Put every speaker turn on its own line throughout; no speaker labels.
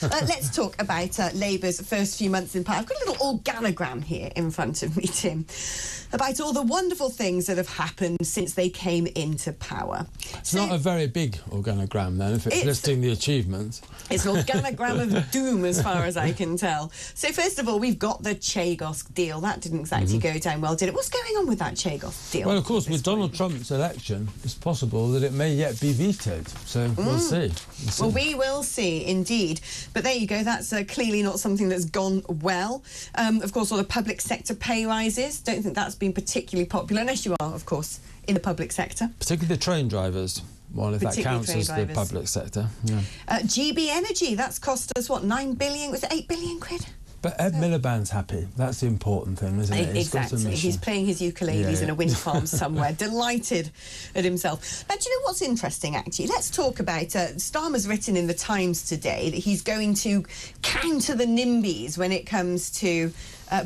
Let's talk about Labour's first few months in power. I've got a little organogram here in front of me, Tim, about all the wonderful things that have happened since they came into power.
It's not a very big organogram, then, if it's listing the achievements.
It's an organogram of doom, as far as I can tell. So, first of all, we've got the Chagos deal. That didn't exactly go down well, did it? What's going on with that Chagos deal?
Well, of course, with Donald Trump's election, it's possible that it may yet be vetoed. So, we'll see.
Well, we will see, indeed. But there you go. That's clearly not something that's gone well. Of course, all the public sector pay rises. Don't think that's been particularly popular, unless you are, of course, in the public sector.
Particularly the train drivers. Well, if that counts as the public sector. Yeah.
GB Energy, that's cost us, what, 9 billion? Was it 8 billion quid?
But Ed Miliband's happy. That's the important thing, isn't it?
Exactly. He's playing his ukuleles in a wind farm somewhere, delighted at himself. Now, do you know what's interesting, actually? Let's talk about... Starmer's written in the Times today that he's going to counter the NIMBYs when it comes to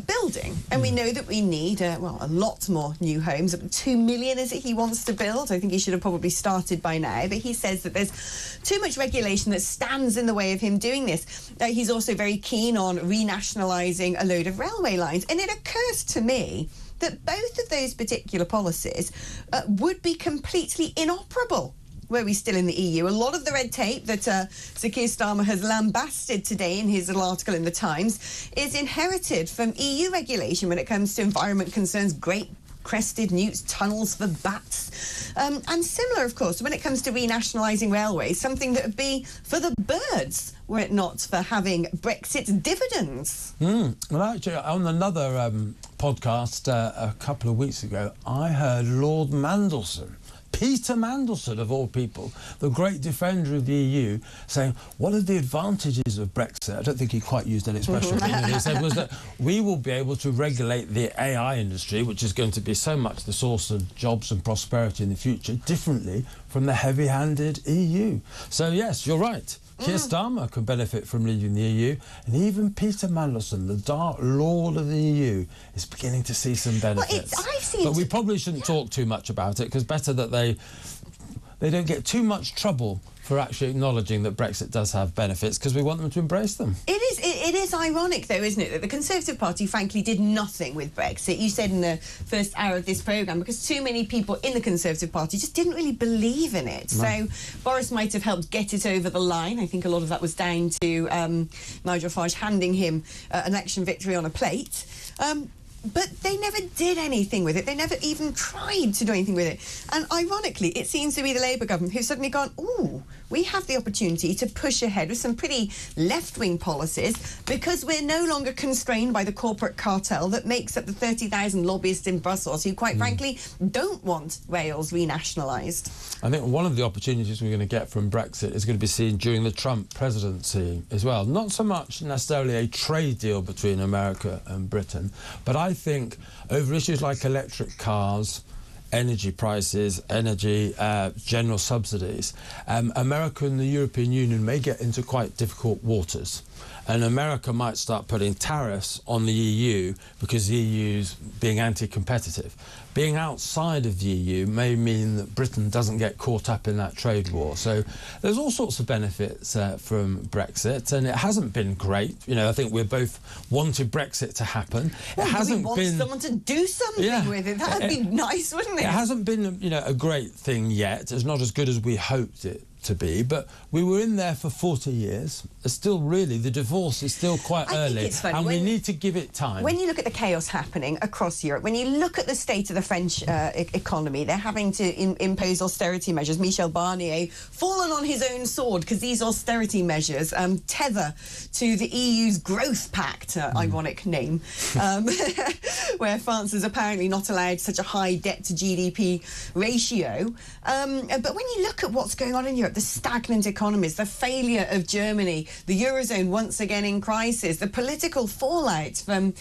building. And we know that we need, a lot more new homes. 2 million, is it, he wants to build? I think he should have probably started by now. But he says that there's too much regulation that stands in the way of him doing this. He's also very keen on renationalising a load of railway lines. And it occurs to me that both of those particular policies would be completely inoperable were we still in the EU. A lot of the red tape that Sir Keir Starmer has lambasted today in his little article in the Times is inherited from EU regulation when it comes to environment concerns, great crested newts, tunnels for bats. And similar, of course, when it comes to renationalising railways, something that would be for the birds were it not for having Brexit's dividends.
Well, actually, on another podcast a couple of weeks ago, I heard Lord Mandelson, Peter Mandelson, of all people, the great defender of the EU, saying, one of the advantages of Brexit, I don't think he quite used that expression, but he said was that we will be able to regulate the AI industry, which is going to be so much the source of jobs and prosperity in the future, differently from the heavy-handed EU. So, yes, you're right. Keir Starmer could benefit from leaving the EU, and even Peter Mandelson, the dark lord of the EU, is beginning to see some benefits. But we probably shouldn't talk too much about it, because better that they don't get too much trouble for actually acknowledging that Brexit does have benefits, because we want them to embrace them.
It is ironic, though, isn't it, that the Conservative Party, frankly, did nothing with Brexit. You said in the first hour of this programme, because too many people in the Conservative Party just didn't really believe in it. No. So Boris might have helped get it over the line. I think a lot of that was down to Nigel Farage handing him an election victory on a plate. But they never did anything with it. They never even tried to do anything with it. And ironically, it seems to be the Labour government who've suddenly gone, ooh, we have the opportunity to push ahead with some pretty left-wing policies because we're no longer constrained by the corporate cartel that makes up the 30,000 lobbyists in Brussels who, quite frankly, don't want rails renationalised.
I think one of the opportunities we're going to get from Brexit is going to be seen during the Trump presidency as well. Not so much necessarily a trade deal between America and Britain, but I think over issues like electric cars, energy prices, general subsidies, America and the European Union may get into quite difficult waters. And America might start putting tariffs on the EU because the EU's being anti-competitive. Being outside of the EU may mean that Britain doesn't get caught up in that trade war. So there's all sorts of benefits from Brexit, and it hasn't been great. You know, I think we both wanted Brexit to happen.
Well, we want someone to do something with it. That would be nice, wouldn't it?
It hasn't been, a great thing yet. It's not as good as we hoped it to be, but we were in there for 40 years. It's still really, the divorce is still quite early, and we need to give it time.
When you look at the chaos happening across Europe, when you look at the state of the French economy, they're having to impose austerity measures. Michel Barnier fallen on his own sword because these austerity measures tether to the EU's growth pact, ironic name, where France is apparently not allowed such a high debt to GDP ratio. But when you look at what's going on in Europe, the stagnant economies, the failure of Germany, the Eurozone once again in crisis, the political fallout from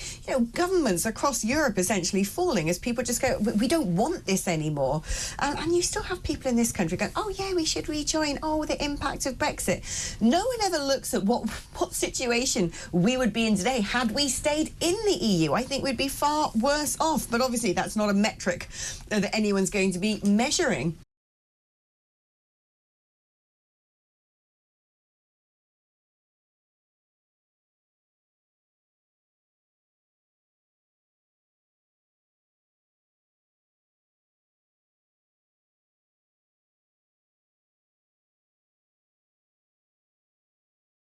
governments across Europe essentially falling as people just go, we don't want this anymore. And you still have people in this country going, oh yeah, we should rejoin, oh, the impact of Brexit. No one ever looks at what situation we would be in today had we stayed in the EU. I think we'd be far worse off, but obviously that's not a metric that anyone's going to be measuring.